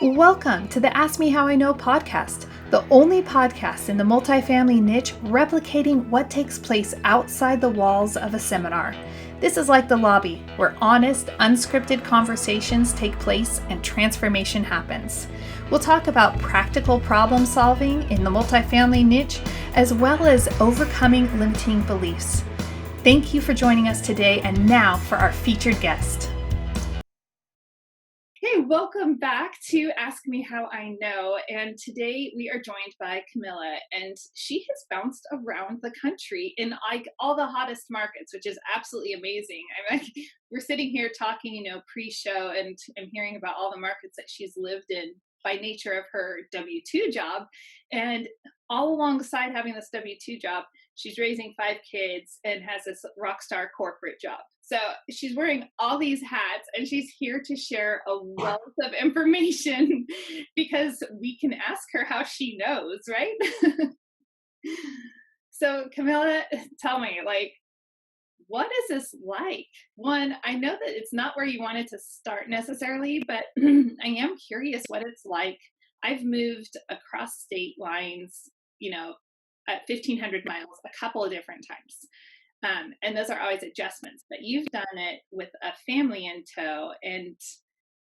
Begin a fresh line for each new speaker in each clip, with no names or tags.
Welcome to the Ask Me How I Know podcast, the only podcast in the multifamily niche replicating what takes place outside the walls of a seminar. This is like the lobby, where honest, unscripted conversations take place and transformation happens. We'll talk about practical problem solving in the multifamily niche, as well as overcoming limiting beliefs. Thank you for joining us today, and now for our featured guest. Hey, welcome back to Ask Me How I Know. And today we are joined by Camilla, and she has bounced around the country in like all the hottest markets, which is absolutely amazing. I'm like, we're sitting here talking, pre-show, and I'm hearing about all the markets that she's lived in by nature of her W-2 job. And all alongside having this W-2 job, she's raising 5 kids and has this rock star corporate job. So she's wearing all these hats, and she's here to share a wealth of information because we can ask her how she knows, right? So Camilla, tell me, what is this like? One, I know that it's not where you wanted to start necessarily, but I am curious what it's like. I've moved across state lines, at 1,500 miles a couple of different times. And those are always adjustments, but you've done it with a family in tow. And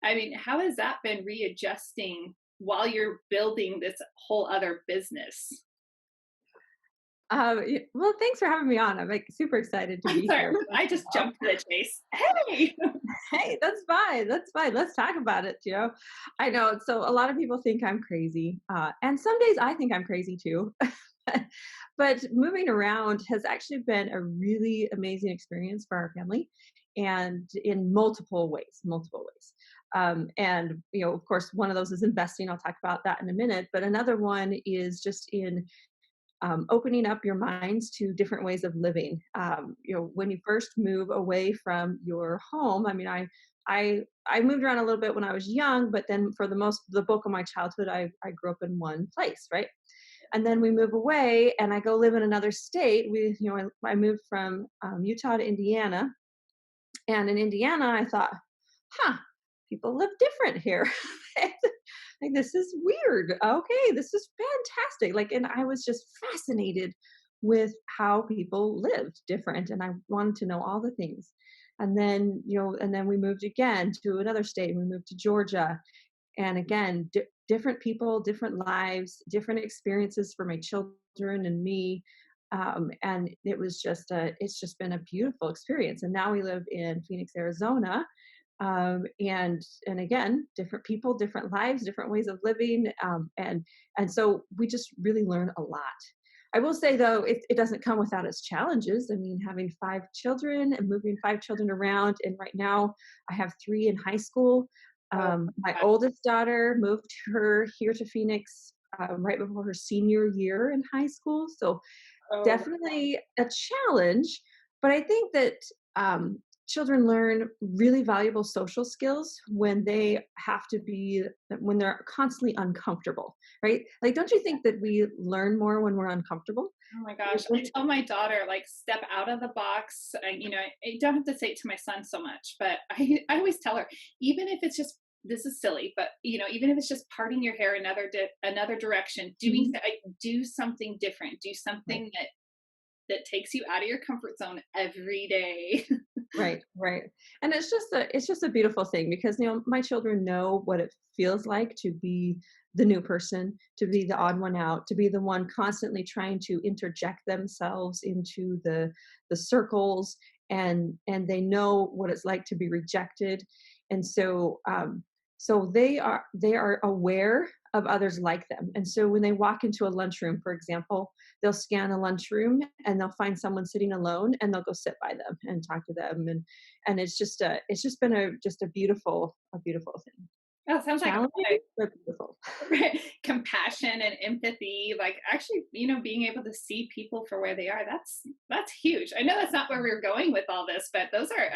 I mean, how has that been readjusting while you're building this whole other business?
Well, thanks for having me on. I'm super excited to be
Sorry,
here.
I just jumped to the chase. Hey!
Hey, that's fine. That's fine. Let's talk about it. I know. So a lot of people think I'm crazy, and some days I think I'm crazy too. But moving around has actually been a really amazing experience for our family, and in multiple ways. Multiple ways. And of course, one of those is investing. I'll talk about that in a minute. But another one is just in opening up your minds to different ways of living. When you first move away from your home, I moved around a little bit when I was young, but then for the bulk of my childhood, I grew up in one place, right? And then we move away, and I go live in another state. I moved from Utah to Indiana, and in Indiana, I thought, huh, people live different here. Like, this is weird. Okay, this is fantastic. And I was just fascinated with how people lived different, and I wanted to know all the things. And then we moved again to another state. We moved to Georgia, and again, different people, different lives, different experiences for my children and me. And it's just been a beautiful experience. And now we live in Phoenix, Arizona, and again, different people, different lives, different ways of living, and so we just really learn a lot. I will say though, it doesn't come without its challenges. I mean, having 5 children and moving 5 children around, and right now I have 3 in high school.
Oh,
My oldest daughter moved her here to Phoenix right before her senior year in high school, so
oh,
definitely a challenge. But I think that children learn really valuable social skills when when they're constantly uncomfortable, right? Like, don't you think that we learn more when we're uncomfortable?
oh my gosh. I tell my daughter, step out of the box. I don't have to say it to my son so much, but I always tell her, even if it's just, this is silly, but even if it's just parting your hair another direction,
Mhm.
do something different, do
Right.
something that takes you out of your comfort zone every day.
Right, right. And it's just a beautiful thing because my children know what it feels like to be the new person, to be the odd one out, to be the one constantly trying to interject themselves into the circles, and they know what it's like to be rejected. And so they are aware of others like them. And so when they walk into a lunchroom, for example, they'll scan a lunchroom and they'll find someone sitting alone, and they'll go sit by them and talk to them. And it's just been a beautiful thing.
That sounds like
Challenging, but beautiful.
compassion and empathy, actually, being able to see people for where they are. That's huge. I know that's not where we're going with all this, but those are,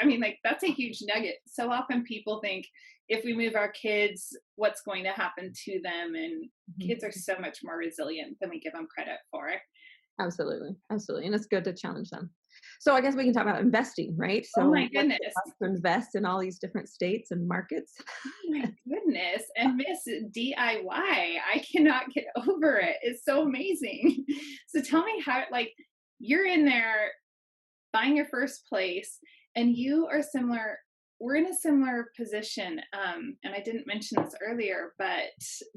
that's a huge nugget. So often people think, if we move our kids, what's going to happen to them? And
Mhm.
kids are so much more resilient than we give them credit for.
Absolutely, absolutely, and it's good to challenge them. So I guess we can talk about investing, right?
Oh my
So what's it
goodness.
like to invest in all these different states and markets?
Oh my goodness. And Miss DIY, I cannot get over it. It's so amazing. So tell me how, like, you're in there buying your first place, and you are similar. We're in a similar position. And I didn't mention this earlier, but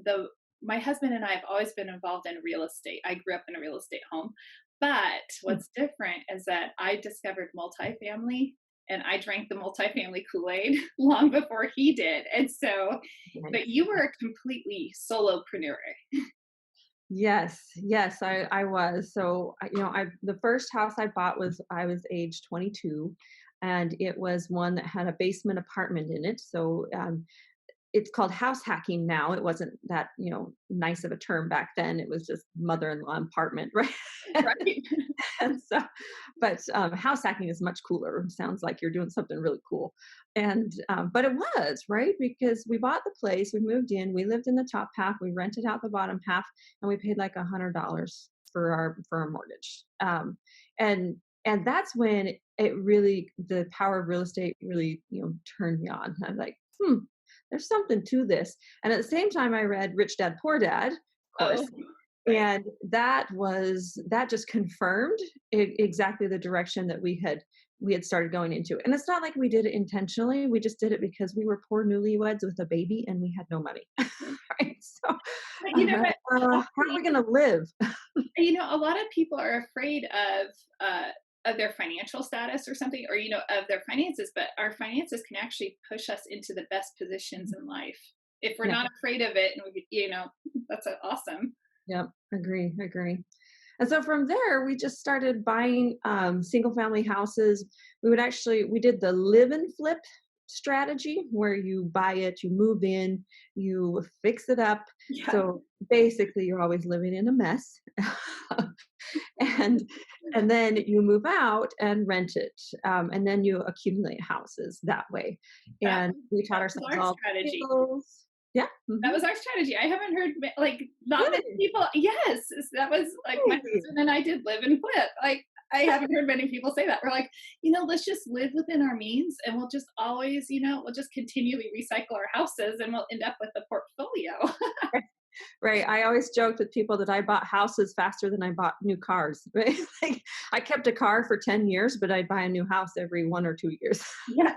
the my husband and I have always been involved in real estate. I grew up in a real estate home. But
Mm,
what's different is that I discovered multifamily, and I drank the multifamily Kool-Aid long before he did. And so, but
nice.
you were a completely solopreneur.
Yes, yes, I was. So, I the first house I bought was I was age 22, and it was one that had a basement apartment in it. So, it's called house hacking now. It wasn't that, nice of a term back then. It was just mother-in-law apartment, right?
Right.
And so, but house hacking is much cooler. Sounds like you're doing something really cool. And but it was right because we bought the place, we moved in, we lived in the top half, we rented out the bottom half, and we paid like $100 for our mortgage. And that's when it really, the power of real estate really, turned me on. I'm like, there's something to this. And at the same time, I read Rich Dad Poor Dad, of
Oh,
course,
right.
and that just confirmed exactly the direction that we had started going into. And it's not like we did it intentionally. We just did it because we were poor newlyweds with a baby and we had no money. Right? So
But you know
like,
what?
how are we going to live?
A lot of people are afraid of their financial status or something, or of their finances, but our finances can actually push us into the best positions in life if we're
Yeah.
not afraid of it. And that's awesome.
Yep. Agree. And so from there, we just started buying single family houses. We did the live and flip strategy where you buy it, you move in, you fix it up.
Yeah.
So basically, you're always living in a mess. and and then you move out and rent it, and then you accumulate houses that way.
that,
And we taught
that was
ourselves
our
all the
strategy.
skills. Yeah.
That was our strategy. I haven't heard, like, not many
Really?
people. Yes, that was like my
Really?
husband and I did live and flip. Like, I haven't heard many people say that. We're like, let's just live within our means, and we'll just always, we'll just continually recycle our houses, and we'll end up with a portfolio.
Right. I always joked with people that I bought houses faster than I bought new cars. Right? Like I kept a car for 10 years, but I'd buy a new house every 1 or 2 years.
Yeah.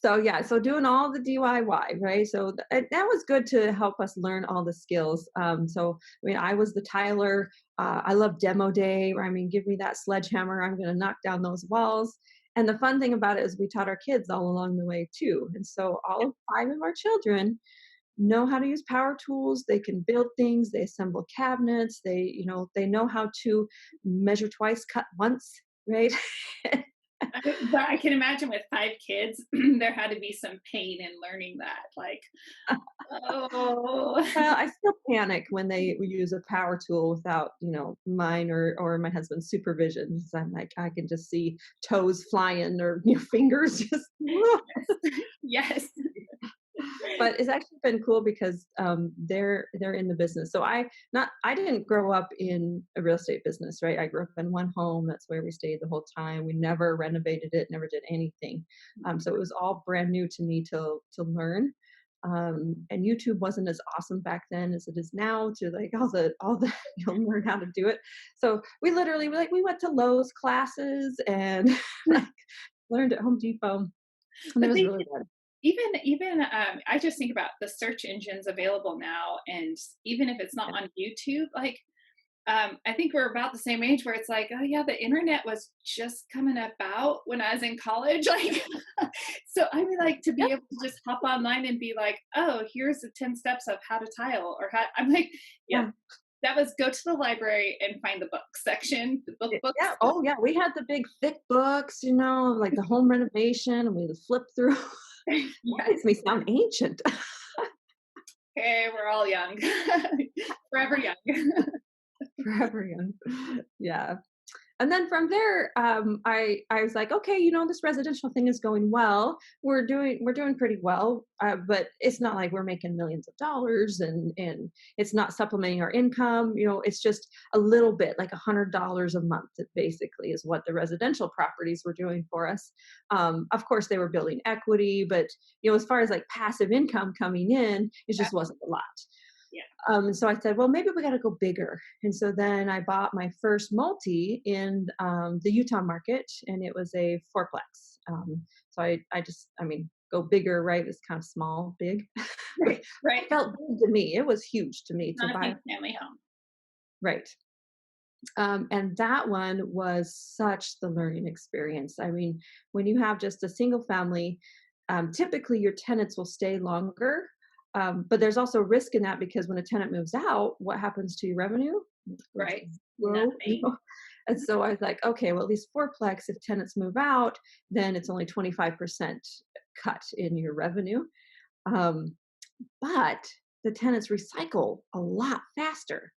So yeah, so doing all the DIY, right? So that was good to help us learn all the skills. So I mean, I was the tiler. I love demo day. Where, I mean, give me that sledgehammer. I'm going to knock down those walls. And the fun thing about it is we taught our kids all along the way too. And so all of five of our children know how to use power tools. They can build things. They assemble cabinets. They know how to measure twice, cut once, right?
But I can imagine with 5 kids, there had to be some pain in learning that. Like, oh,
Well, I still panic when they use a power tool without, mine or my husband's supervision. So I'm like, I can just see toes flying or fingers just.
yes.
But it's actually been cool because they're in the business. So I didn't grow up in a real estate business, right? I grew up in one home. That's where we stayed the whole time. We never renovated it, never did anything. So it was all brand new to me to learn. And YouTube wasn't as awesome back then as it is now to like all the you'll learn how to do it. So we went to Lowe's classes and like learned at Home Depot, and it
But
was
they
really good.
even I just think about the search engines available now, and even if it's not
Yeah.
on YouTube, like, I think we're about the same age where it's like, oh yeah, the internet was just coming about when I was in college. Like, so I mean, like, to be able to just hop online and be like, oh, here's the 10 steps of how to tile, or how, I'm like, yeah,
Yeah.
that was go to the library and find the book section, the books.
Yeah. Oh, yeah. We had the big thick books, like the home renovation, and we would flip through. That
Yes.
makes me sound ancient.
Okay, we're all young. Forever young.
Forever young. Yeah. And then from there, I was like, okay, this residential thing is going well. We're doing pretty well, but it's not like we're making millions of dollars, and it's not supplementing our income. It's just a little bit, like $100 a month. Basically, is what the residential properties were doing for us. Of course, they were building equity, but as far as like passive income coming in, it
Yeah.
just wasn't a lot.
Yeah.
So I said, well, maybe we got to go bigger. And so then I bought my first multi in the Utah market, and it was a fourplex. So I mean, go bigger, right? It's kind of small, big, but
Right.
it
Right.
felt big to me. It was huge to me to
Not a
buy.
single family home.
Right. And that one was such the learning experience. I mean, when you have just a single family, typically your tenants will stay longer. But there's also risk in that because when a tenant moves out, what happens to your revenue? It goes
Right.
zero,
Nothing.
And so I was like, okay, well, at least fourplex, if tenants move out, then it's only 25% cut in your revenue. Um, but the tenants recycle a lot faster.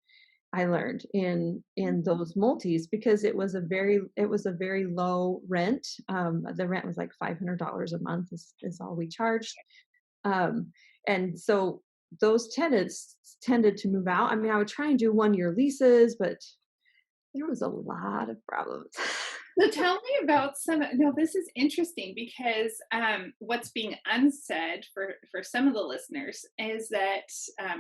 I learned in those multis because it was a very low rent. The rent was like $500 a month is all we charged. Um, and so those tenants tended to move out. I mean, I would try and do 1 year leases, but there was a lot of problems.
So tell me about some. No, this is interesting because what's being unsaid for some of the listeners is that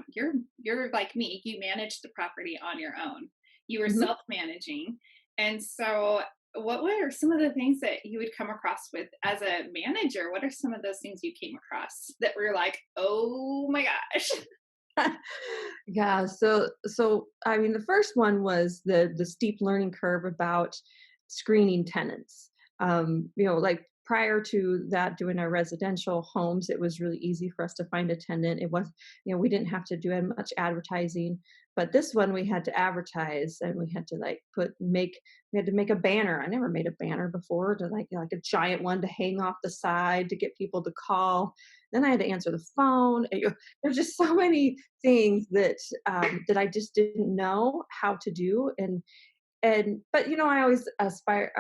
you're like me. You managed the property on your own. You were
Mhm.
self managing, and so what were some of the things that you would come across with as a manager? What are some of those things you came across that were like, oh my gosh?
Yeah, so I mean the first one was the steep learning curve about screening tenants. Like prior to that doing our residential homes, it was really easy for us to find a tenant. It was, we didn't have to do much advertising, but this one we had to advertise and we had to we had to make a banner. I never made a banner before to like a giant one to hang off the side to get people to call. Then I had to answer the phone. There's just so many things that I just didn't know how to do, but I always aspire.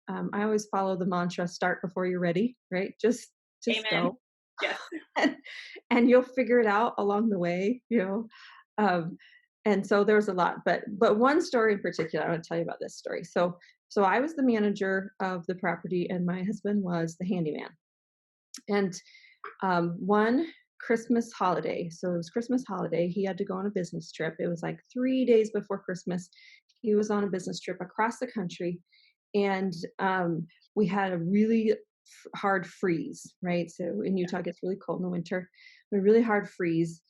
I always follow the mantra: start before you're ready. Right? Just
Amen.
go,
Yes.
and, and you'll figure it out along the way. Um, and so there was a lot, but one story in particular, I want to tell you about this story. So I was the manager of the property, and my husband was the handyman. And one Christmas holiday. So it was Christmas holiday. He had to go on a business trip. It was like 3 days before Christmas. He was on a business trip across the country, and we had a really hard freeze. Right, so in Utah it gets really cold in the winter. A really hard freeze,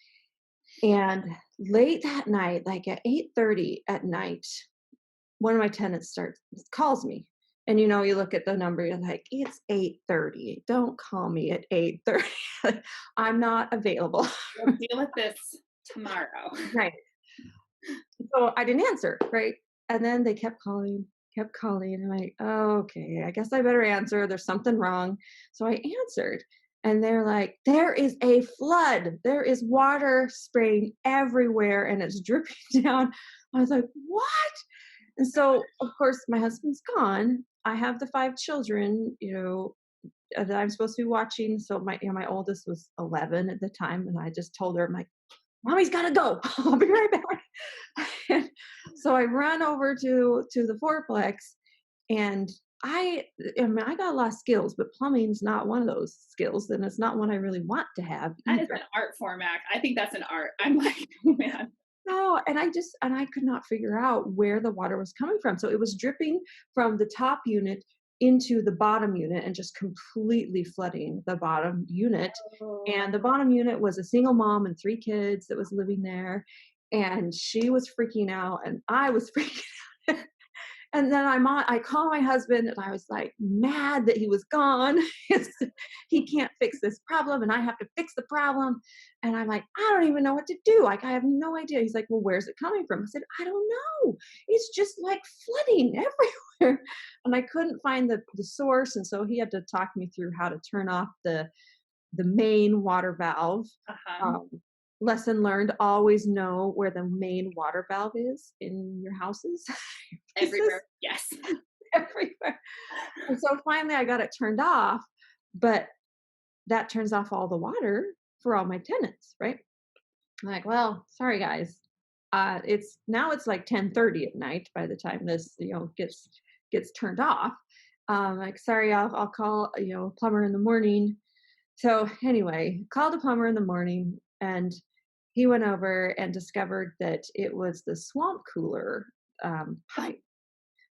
and late that night, like at 8:30 at night, one of my tenants starts calls me. And you look at the number, you're like, it's 8:30. Don't call me at 8:30. I'm not available.
We'll deal with this tomorrow.
Right. So I didn't answer, right? And then they kept calling. And I'm like, oh, okay, I guess I better answer. There's something wrong. So I answered. And they're like, there is a flood. There is water spraying everywhere and it's dripping down. I was like, what? And so, of course, my husband's gone. I have the 5 children, that I'm supposed to be watching. So my oldest was 11 at the time, and I just told her, I'm like, "Mommy's got to go. I'll be right back." And so I run over to the fourplex, and I got a lot of skills, but plumbing's not one of those skills, and it's not one I really want to have
That is
either.
an art form, Mac. I think that's an art. I'm like, oh man.
No, and I could not figure out where the water was coming from. So it was dripping from the top unit into the bottom unit and just completely flooding the bottom unit.
Oh,
And the bottom unit was a single mom and 3 kids that was living there. And she was freaking out and I was freaking out. And then I called my husband and I was like mad that he was gone. He can't fix this problem and I have to fix the problem. And I'm like, I don't even know what to do. Like, I have no idea. He's like, well, where's it coming from? I said, I don't know. It's just like flooding everywhere. And I couldn't find the source. And so he had to talk me through how to turn off the main water valve.
uh-huh.
Um, lesson learned, always know where the main water valve is in your houses. This is
Everywhere. Yes.
everywhere. And so finally I got it turned off, but that turns off all the water for all my tenants, right? I'm like, well, sorry guys. It's like 10:30 at night by the time this, gets turned off. Like, sorry, I'll call, a plumber in the morning. So anyway, called a plumber in the morning, and he went over and discovered that it was the swamp cooler pipe.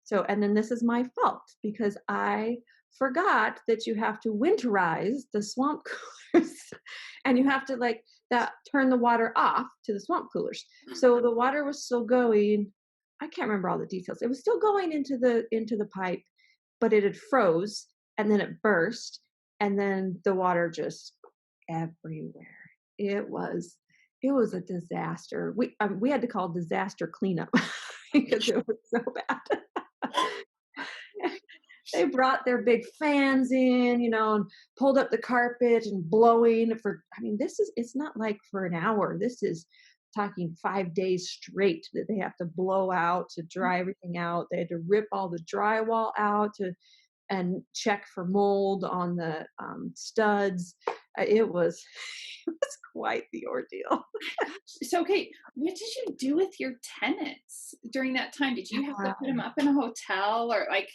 So, and then this is my fault because I forgot that you have to winterize the swamp coolers and you have to like that turn the water off to the swamp coolers. So the water was still going. I can't remember all the details. It was still going into the pipe, but it had froze and then it burst and then the water just everywhere. It was it was a disaster. We had to call disaster cleanup because it was so bad. They brought their big fans in, and pulled up the carpet and blowing for, I mean, it's not like for an hour. This is talking 5 days straight that they have to blow out to dry everything out. They had to rip all the drywall out and check for mold on the studs. It was, it was quite the ordeal.
So, okay, what did you do with your tenants during that time? Did you have to put them up in a hotel or like,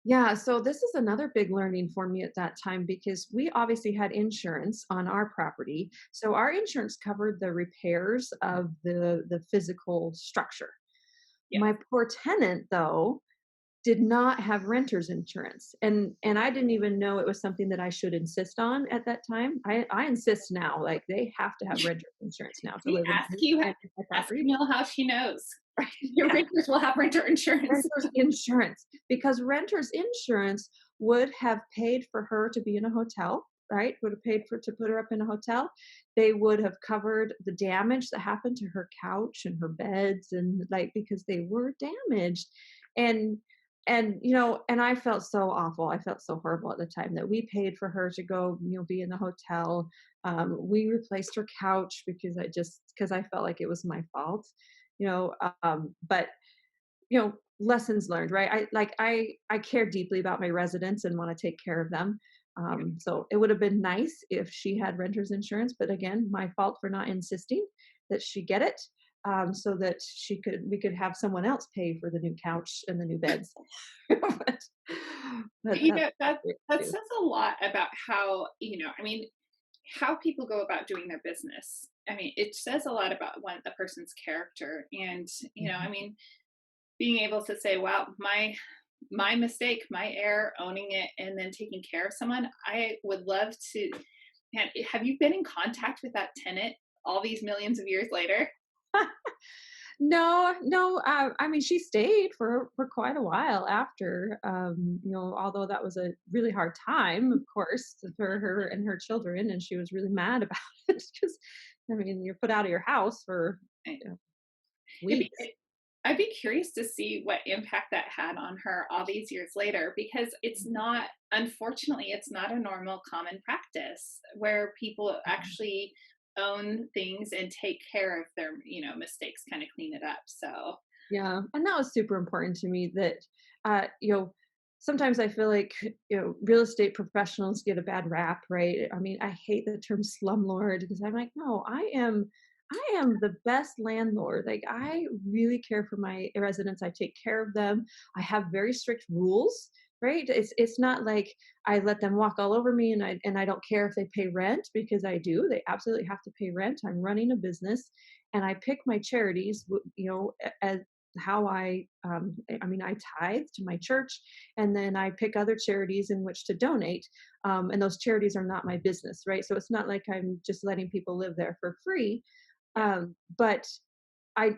Yeah, so this is another big learning for me at that time because we obviously had insurance on our property. So our insurance covered the repairs of the physical structure.
yeah,
My poor tenant though did not have renter's insurance. And I didn't even know it was something that I should insist on at that time. I insist now, like they have to have renter's insurance now to
see,
live in my
ask
property.
Camille how she knows. Your
Yeah.
renters will have renter insurance.
Renter's insurance, because renter's insurance would have paid for her to be in a hotel, right? Would have paid for to put her up in a hotel. They would have covered the damage that happened to her couch and her beds and like because they were damaged. And and I felt so awful. I felt so horrible at the time that we paid for her to go, be in the hotel. We replaced her couch because I felt like it was my fault, you know. But lessons learned, right? I care deeply about my residents and want to take care of them. So it would have been nice if she had renter's insurance, but again, my fault for not insisting that she get it, so that we could have someone else pay for the new couch and the new beds. but
You
that's
know,
great
that
too.
says a lot about how, I mean, how people go about doing their business. I mean, it says a lot about a person's character. And, I
Mhm.
mean, being able to say, wow, my mistake, my error, owning it, and then taking care of someone. I would love to. Have you been in contact with that tenant all these millions of years later?
No, no. I mean, she stayed for quite a while after. Although that was a really hard time, of course, for her and her children, and she was really mad about it because, I mean, you're put out of your house for
I-
you know,
It'd be,
weeks.
I'd be curious to see what impact that had on her all these years later, because it's not, unfortunately, it's not a normal common practice where people
Mhm.
actually own things and take care of their, mistakes, kind of clean it up. So,
Yeah, and that was super important to me. That uh, you know, sometimes I feel like real estate professionals get a bad rap, right? I mean, I hate the term slumlord because I'm like, no, I am the best landlord. Like I really care for my residents. I take care of them. I have very strict rules, right? It's not like I let them walk all over me and I don't care if they pay rent because I do. They absolutely have to pay rent. I'm running a business and I pick my charities, as how I mean, I tithe to my church, and then I pick other charities in which to donate. And those charities are not my business, right? So it's not like I'm just letting people live there for free.
yeah.
But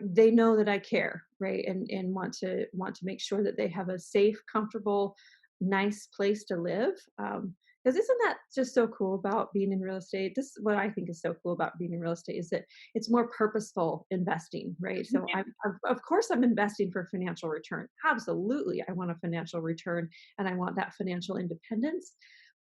they know that I care, right? And want to make sure that they have a safe, comfortable, nice place to live. Because isn't that just so cool about being in real estate? This is what I think is so cool about being in real estate is that it's more purposeful investing, right? So of course I'm investing for financial return. Absolutely, I want a financial return and I want that financial independence.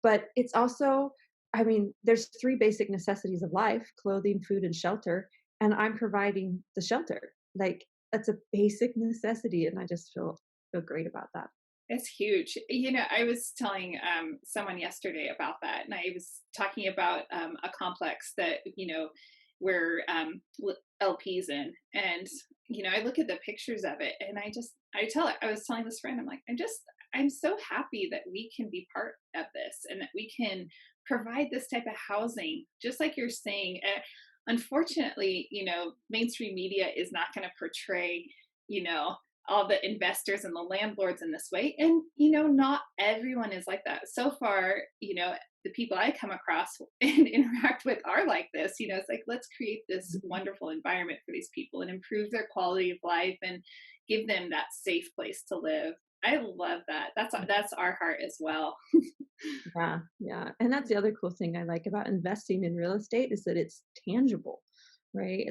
But it's also I mean, there's three basic necessities of life: clothing, food, and shelter. And I'm providing the shelter. Like, that's a basic necessity. And I just feel great about that.
It's huge. I was telling someone yesterday about that, and I was talking about a complex that we're LPs in, and I look at the pictures of it, and I was telling this friend, I'm like, I'm so happy that we can be part of this, and that we can provide this type of housing, just like you're saying. Unfortunately, mainstream media is not going to portray, you know, all the investors and the landlords in this way. And, not everyone is like that. So far, the people I come across and interact with are like this. It's like, let's create this wonderful environment for these people and improve their quality of life and give them that safe place to live. I love that. That's our heart as well.
Yeah, yeah. And that's the other cool thing I like about investing in real estate is that it's tangible, right?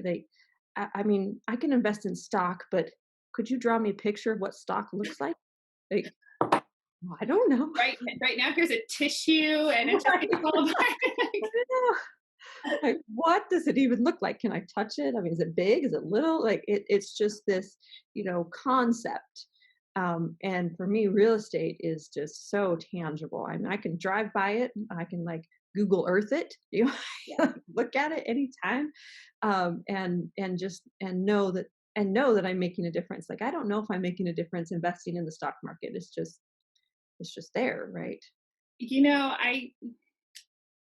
I mean, I can invest in stock, but could you draw me a picture of what stock looks like? Like, I don't know.
Right now, here's a tissue and it's just gonna fall apart.
I don't know. Like, what does it even look like? Can I touch it? I mean, is it big? Is it little? Like, it's just this, concept. And for me, real estate is just so tangible. I mean, I can drive by it. I can like Google Earth it, look at it anytime, and know that I'm making a difference. Like, I don't know if I'm making a difference investing in the stock market. It's just there, right?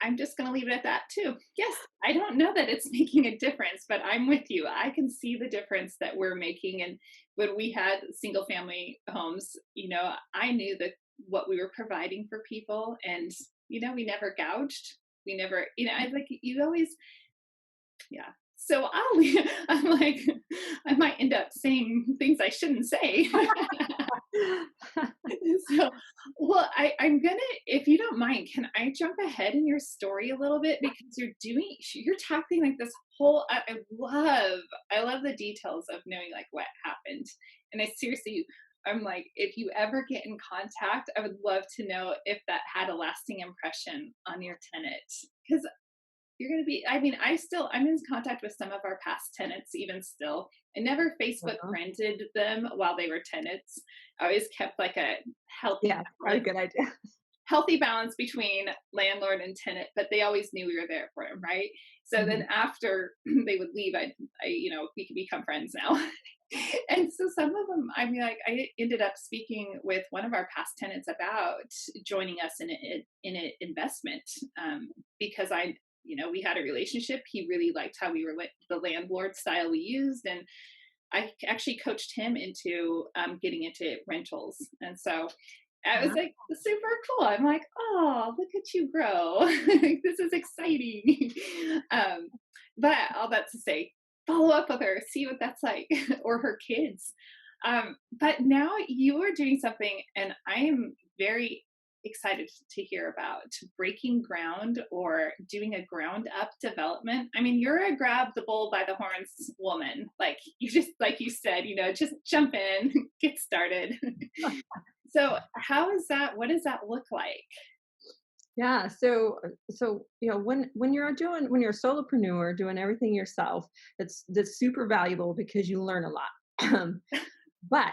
I'm just going to leave it at that too. Yes, I don't know that it's making a difference, but I'm with you. I can see the difference that we're making. And when we had single family homes, I knew that what we were providing for people, and, we never gouged. We never, I like, you always, yeah. So I'm like, I might end up saying things I shouldn't say. So, well, I'm gonna, if you don't mind, can I jump ahead in your story a little bit, because you're tackling like this whole. I love the details of knowing like what happened, and I seriously, I'm like, if you ever get in contact, I would love to know if that had a lasting impression on your tenant, because you're going to be, I mean, I'm in contact with some of our past tenants even still. I never Facebook
Uh-huh.
friended them while they were tenants. I always kept like a healthy
Yeah, probably a good idea.
healthy balance between landlord and tenant, but they always knew we were there for them, right? So then
Mhm.
after they would leave, we could become friends now. And so some of them, I mean, like I ended up speaking with one of our past tenants about joining us in an investment, because we had a relationship. He really liked how we were the landlord style we used, and I actually coached him into getting into rentals. And so I was
Wow.
like, super cool. I'm like, oh, look at you grow. This is exciting. um, but all that to say, follow up with her, see what that's like, or her kids. But now you are doing something, and I am very excited to hear about breaking ground or doing a ground up development. I mean, you're a grab the bull by the horns woman. Like you just, like you said, just jump in, get started. So how is that? What does that look like?
Yeah. So when you're a solopreneur doing everything yourself, that's super valuable because you learn a lot. But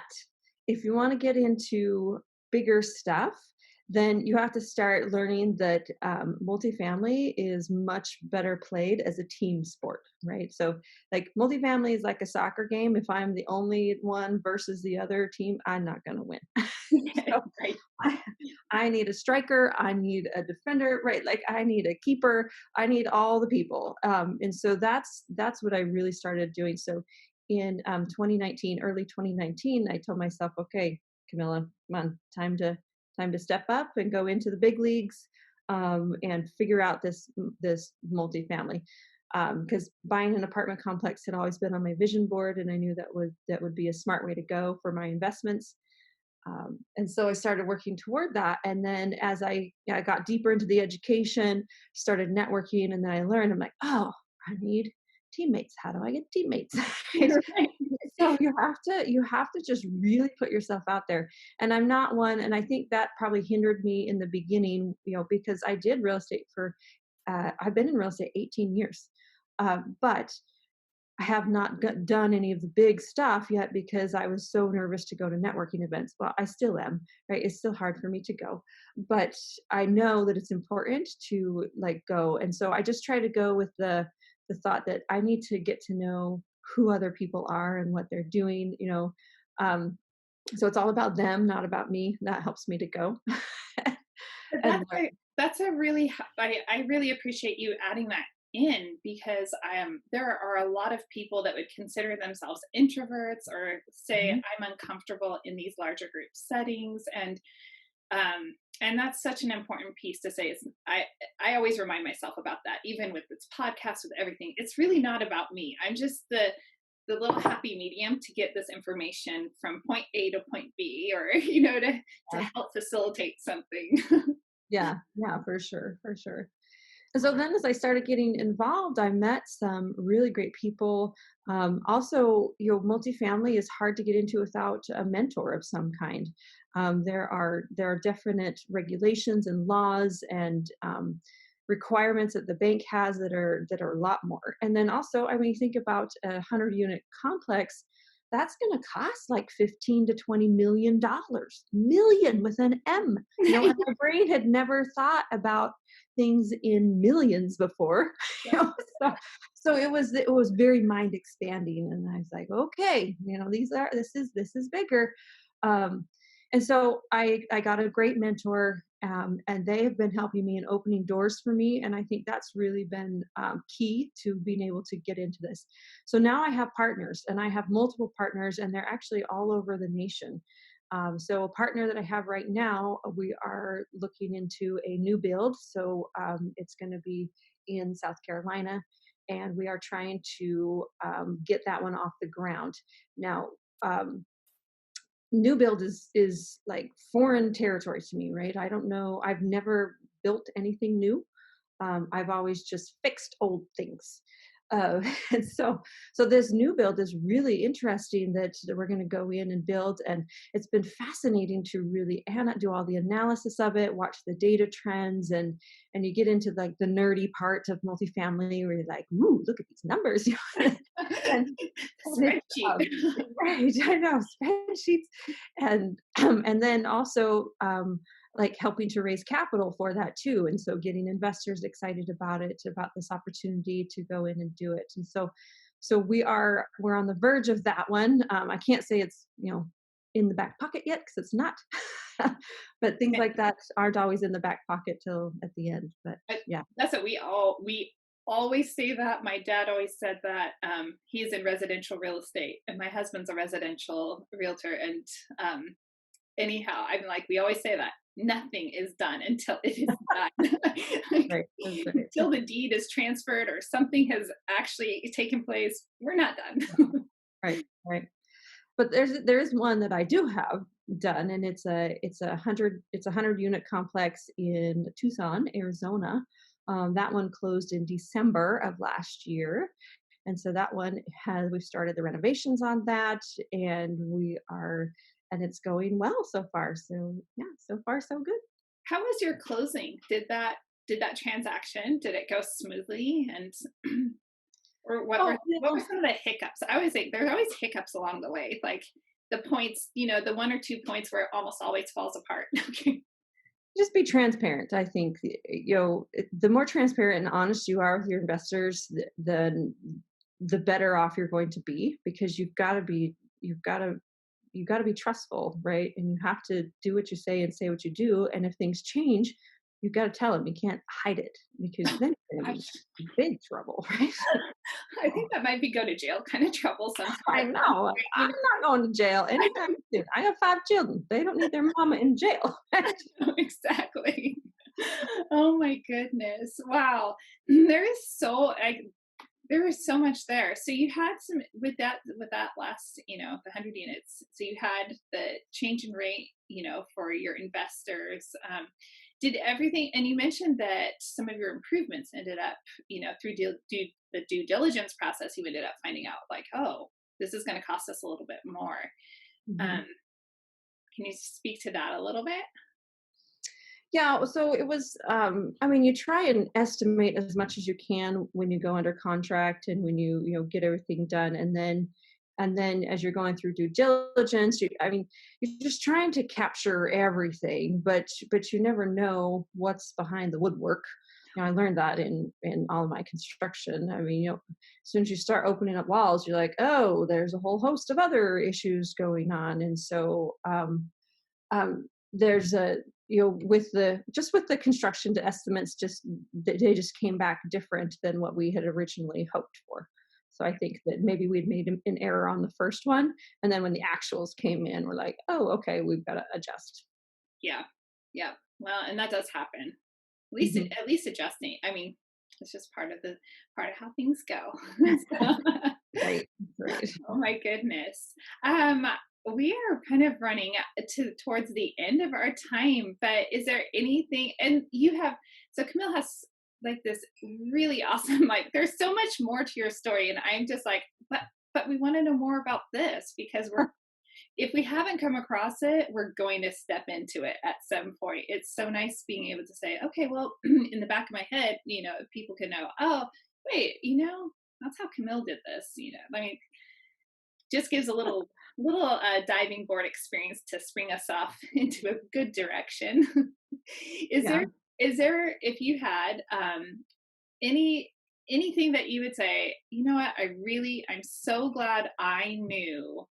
if you want to get into bigger stuff, then you have to start learning that multifamily is much better played as a team sport, right? So, like, multifamily is like a soccer game. If I'm the only one versus the other team, I'm not going to win. So,
Right.
I, I need a striker, I need a defender, right? Like, I need a keeper, I need all the people. And so that's what I really started doing. So in 2019, early 2019, I told myself, okay, Camilla, come on, time to step up and go into the big leagues, and figure out this multifamily. Because buying an apartment complex had always been on my vision board, and I knew that would be a smart way to go for my investments. And so I started working toward that. And then as I got deeper into the education, started networking, and then I learned, I'm like, oh, I need teammates. How do I get teammates? Right?
Right.
So you have to just really put yourself out there. And I'm not one, and I think that probably hindered me in the beginning, because I did real estate for I've been in real estate 18 years, but I have not done any of the big stuff yet because I was so nervous to go to networking events. Well, I still am, right? It's still hard for me to go, but I know that it's important to like go. And so I just try to go with the thought that I need to get to know who other people are and what they're doing, Um, so it's all about them, not about me. That helps me to go.
But
And
that's a really I really appreciate you adding that in because there are a lot of people that would consider themselves introverts or say
Mhm.
I'm uncomfortable in these larger group settings and that's such an important piece to say. I always remind myself about that, even with this podcast, with everything. It's really not about me. I'm just the little happy medium to get this information from point A to point B, or to
Yeah,
help facilitate something.
yeah, yeah, for sure, for sure. And so then as I started getting involved, I met some really great people. Also, multifamily is hard to get into without a mentor of some kind. There are definite regulations and laws and requirements that the bank has that are a lot more. And then also, I mean, think about a 100-unit complex. That's going to cost like 15 to 20 million dollars, million with an M. And my brain had never thought about things in millions before. you
Yeah.
know so it was very mind expanding, and I was like, okay, this is bigger. um and so I got a great mentor, and they have been helping me and opening doors for me, and I think that's really been key to being able to get into this. So now I have partners, and I have multiple partners, and they're actually all over the nation. So a partner that I have right now, we are looking into a new build. So it's going to be in South Carolina, and we are trying to get that one off the ground. Now, new build is like foreign territory to me, right? I don't know. I've never built anything new. I've always just fixed old things. Uh, and so this new build is really interesting that we're going to go in and build, and it's been fascinating to really do all the analysis of it, watch the data trends, and you get into like the nerdy part of multifamily where you're like, ooh, look at these numbers. and, and it's
Spreadsheet.
right, I know, spreadsheets, and then also like helping to raise capital for that too. And so getting investors excited about it, about this opportunity to go in and do it. And so we're on the verge of that one. I can't say it's, in the back pocket yet because it's not, but things like that aren't always in the back pocket till at the end. But yeah.
That's what we always say. That my dad always said that he's in residential real estate and my husband's a residential realtor, and anyhow, I'm like, we always say that nothing is done until it is done. Like,
Right, right.
until the deed is transferred or something has actually taken place, we're not done.
Right, right. But there is one that I do have done, and it's a 100 unit complex in Tucson, Arizona. That one closed in December of last year, and so that one we've started the renovations on that, and it's going well so far. So yeah, so far so good.
How was your closing? Did that transaction, did it go smoothly? And or
Oh,
what were some of the hiccups? I always think there's always hiccups along the way, like the points, the 1 or 2 points where it almost always falls apart. Okay.
just be transparent. I think the more transparent and honest you are with your investors, the better off you're going to be, because you've got to be trustful, right? And you have to do what you say and say what you do. And if things change, you've got to tell them. You can't hide it, because then you're going to be
Gosh,
in big trouble, right?
I think that might be go to jail kind of trouble
I
sometimes.
know. Like, I'm not going to jail anytime soon. I have 5 children. They don't need their mama in jail.
Exactly. Oh my goodness. Wow. There is there is so much there. So you had some with that last, the 100 units. So you had the change in rate, for your investors. Did everything, and you mentioned that some of your improvements ended up, through the due diligence process, you ended up finding out like, oh, this is going to cost us a little bit more.
Mhm.
Um, can you speak to that a little bit?
Yeah, so it was, I mean, you try and estimate as much as you can when you go under contract and when you get everything done. And then as you're going through due diligence, I mean, you're just trying to capture everything, but you never know what's behind the woodwork. I learned that in all of my construction. I mean, as soon as you start opening up walls, you're like, oh, there's a whole host of other issues going on. And so, there's a with the construction estimates, just they just came back different than what we had originally hoped for. So I think that maybe we'd made an error on the first one, and then when the actuals came in, we're like, oh, okay, we've got to adjust.
Yeah. Yeah. Well, and that does happen.
Hmm.
At least adjusting. I mean, it's just part of how things go. So,
Right, right.
oh my goodness. Um, we are kind of running towards the end of our time, but is there anything, and you have, so Camille has like this really awesome, like there's so much more to your story. And I'm just like, but we want to know more about this because if we haven't come across it, we're going to step into it at some point. It's so nice being able to say, okay, well, in the back of my head, people can know, oh, wait, that's how Camille did this. I mean, just gives a little diving board experience to spring us off into a good direction. is there
Yeah.
is there, if you had any anything that you would say, you know what, I'm so glad I knew.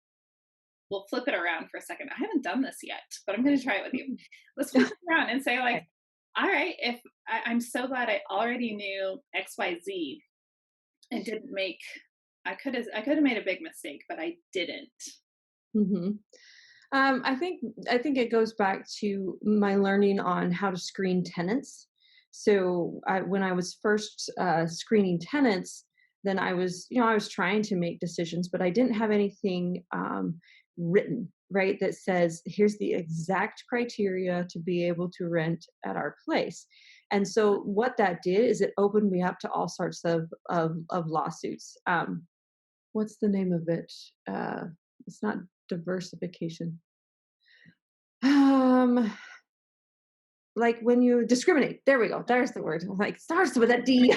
We'll flip it around for a second. I haven't done this yet, but I'm going to try it with you. Let's flip it around and say, like,
Okay.
all right, if I'm so glad I already knew XYZ and didn't make, I could have made a big mistake, but I didn't.
Hmm. I think it goes back to my learning on how to screen tenants. So when I was first screening tenants, then I was trying to make decisions, but I didn't have anything written, right, that says here's the exact criteria to be able to rent at our place. And so what that did is it opened me up to all sorts of lawsuits. What's the name of it? It's not diversification. Um, like when you discriminate. There we go. There's the word. Like starts with a D.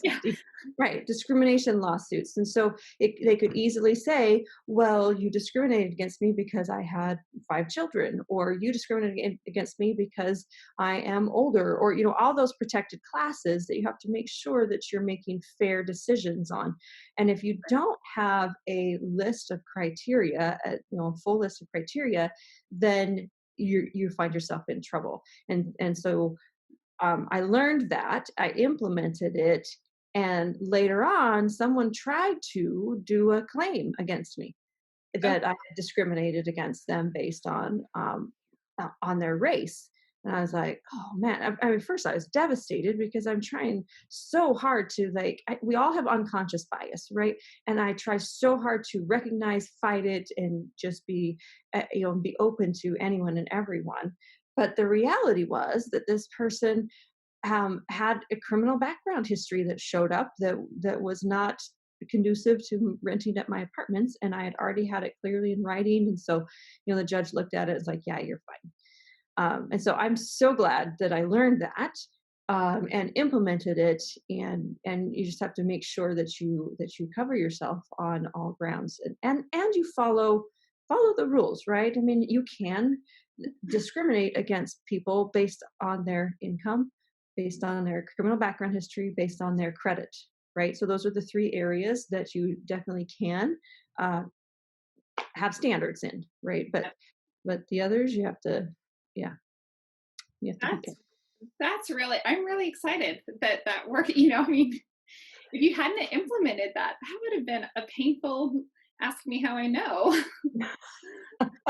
Yeah.
D. Right, discrimination lawsuits. And so they could easily say, well, you discriminated against me because I had 5 children, or you discriminated against me because I am older, or all those protected classes that you have to make sure that you're making fair decisions on. And if you don't have a list of criteria, a full list of criteria, then you find yourself in trouble. And so I learned that, I implemented it, and later on, someone tried to do a claim against me
Oh,
that I had discriminated against them based on their race. And I was like, oh man. I mean, first I was devastated because I'm trying so hard to we all have unconscious bias, right? And I try so hard to recognize, fight it, and just be open to anyone and everyone. But the reality was that this person had a criminal background history that showed up that was not conducive to renting at my apartments, and I had already had it clearly in writing. And so the judge looked at it as like, yeah, you're fine. And so I'm so glad that I learned that, and implemented it. And you just have to make sure that you cover yourself on all grounds, and you follow the rules, right? I mean, you can discriminate against people based on their income, based on their criminal background history, based on their credit, right? So those are the 3 areas that you definitely can uh, have standards in, right? But the others, you have to, yeah, you have to be
that's
careful.
that's really, I'm really excited that work. I mean, if you hadn't implemented that, that would have been a painful ask me how I know.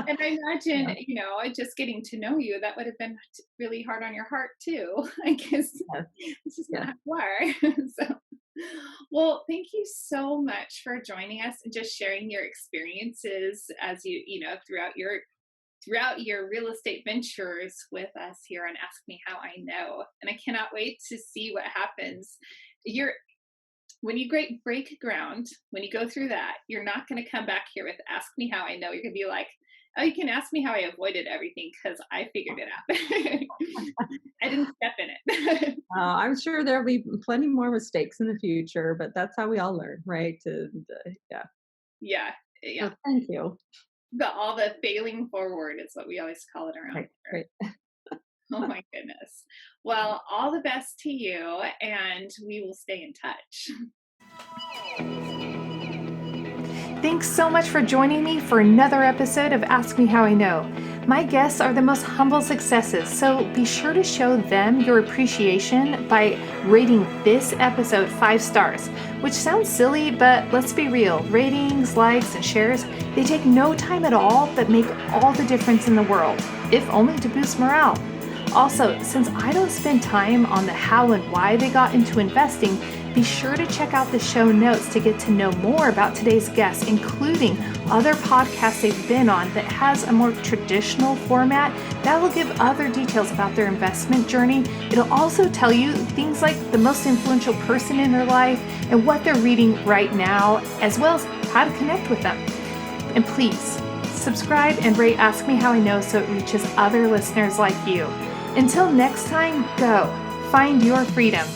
And I imagine,
Yeah,
just getting to know you, that would have been really hard on your heart too. I guess
yes,
it's just not
yes.
how you are. So, well, thank you so much for joining us and just sharing your experiences as throughout your real estate ventures with us here on Ask Me How I Know. And I cannot wait to see what happens. You're When you break ground, when you go through that, you're not going to come back here with Ask Me How I Know. You're going to be like, Oh, you can ask me how I avoided everything because I figured it out. I didn't step in it.
I'm sure there'll be plenty more mistakes in the future, but that's how we all learn, right? Yeah.
Yeah, yeah.
So thank you.
All the failing forward is what we always call it around
Right,
here.
right.
Oh my goodness. Well, all the best to you, and we will stay in touch.
Thanks so much for joining me for another episode of Ask Me How I Know. My guests are the most humble successes, so be sure to show them your appreciation by rating this episode 5 stars, which sounds silly, but let's be real. Ratings, likes, and shares, they take no time at all, but make all the difference in the world, if only to boost morale. Also, since I don't spend time on the how and why they got into investing, be sure to check out the show notes to get to know more about today's guests, including other podcasts they've been on that has a more traditional format that will give other details about their investment journey. It'll also tell you things like the most influential person in their life and what they're reading right now, as well as how to connect with them. And please, subscribe and rate Ask Me How I Know so it reaches other listeners like you. Until next time, go find your freedom.